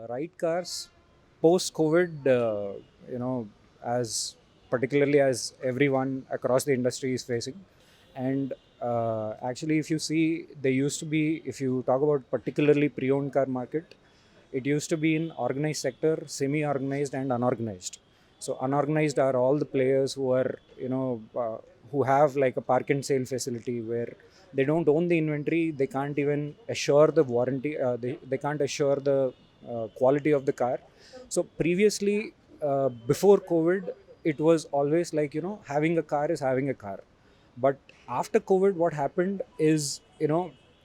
ride cars post-COVID, as particularly as everyone across the industry is facing. And actually, if you see, there used to be, if you talk about particularly pre-owned car market, it used to be in organized sector, semi-organized, and unorganized. So unorganized are all the players who are, who have like a park and sale facility where they don't own the inventory, they can't even assure the warranty, they can't assure the quality of the car. So previously, before COVID, it was always like, having a car is having a car. But after COVID, what happened is,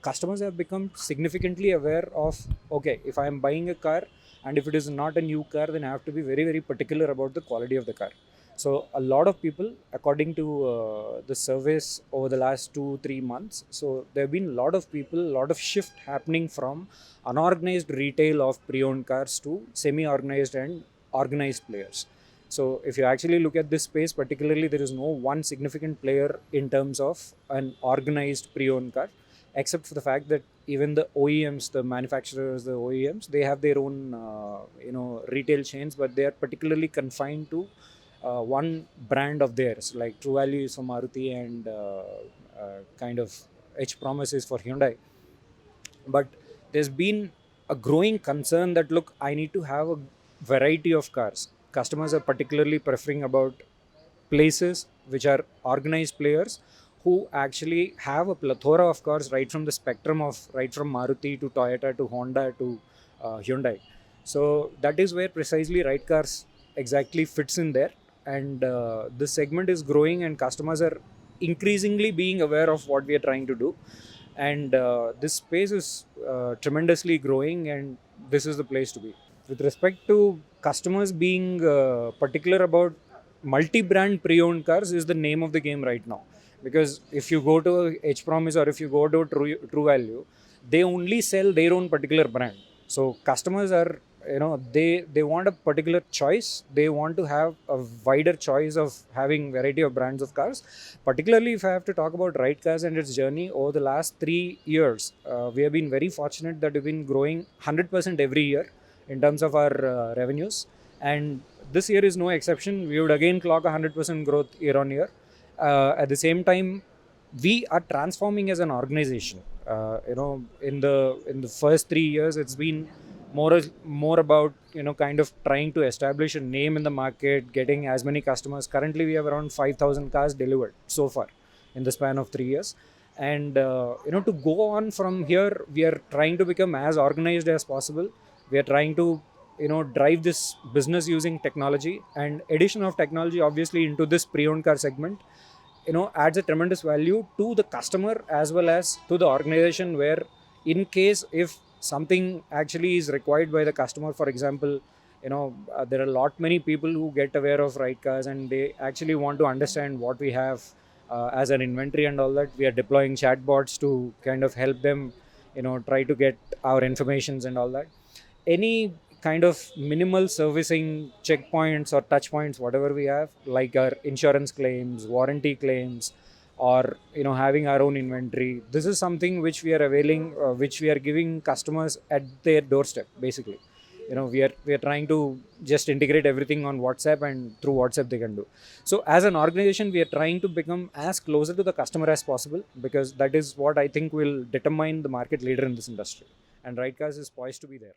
customers have become significantly aware of, okay, if I am buying a car and if it is not a new car, then I have to be very, very particular about the quality of the car. So a lot of people, according to the surveys over the last 2 3 months, so there have been a lot of people, a lot of shift happening from unorganized retail of pre-owned cars to semi-organized and organized players. So if you actually look at this space, particularly, there is no one significant player in terms of an organized pre-owned car, except for the fact that even the OEMs, the manufacturers, the OEMs, they have their own retail chains, but they are particularly confined to one brand of theirs. Like True Value is for Maruti and kind of H Promise is for Hyundai. But there's been a growing concern that, look, I need to have a variety of cars. Customers are particularly preferring about places which are organized players who actually have a plethora of cars, right from the spectrum of right from Maruti to Toyota to Honda to Hyundai. So that is where precisely ride cars exactly fits in there. And this segment is growing, and customers are increasingly being aware of what we are trying to do. And this space is tremendously growing, and this is the place to be. With respect to customers being particular about multi-brand pre-owned cars is the name of the game right now. Because if you go to H Promise or if you go to True Value, they only sell their own particular brand. So customers are, they want a particular choice. They want to have a wider choice of having variety of brands of cars. Particularly if I have to talk about ride cars and its journey over the last 3 years, we have been very fortunate that we've been growing 100% every year in terms of our revenues. And this year is no exception. We would again clock 100% growth year on year. At the same time, we are transforming as an organization. In the first 3 years, it's been more about kind of trying to establish a name in the market, getting as many customers. Currently, we have around 5,000 cars delivered so far in the span of 3 years. And to go on from here, we are trying to become as organized as possible. We are trying to drive this business using technology, and addition of technology obviously into this pre-owned car segment adds a tremendous value to the customer as well as to the organization, where in case if something actually is required by the customer, for example, there are a lot many people who get aware of ride cars and they actually want to understand what we have as an inventory and all that. We are deploying chatbots to kind of help them try to get our informations and all that. Any kind of minimal servicing checkpoints or touch points, whatever we have, like our insurance claims, warranty claims, or having our own inventory, this is something which we are availing, which we are giving customers at their doorstep. Basically, we are trying to just integrate everything on WhatsApp, and through WhatsApp they can do. So as an organization, we are trying to become as closer to the customer as possible, because that is what I think will determine the market leader in this industry, and Ridecars is poised to be there.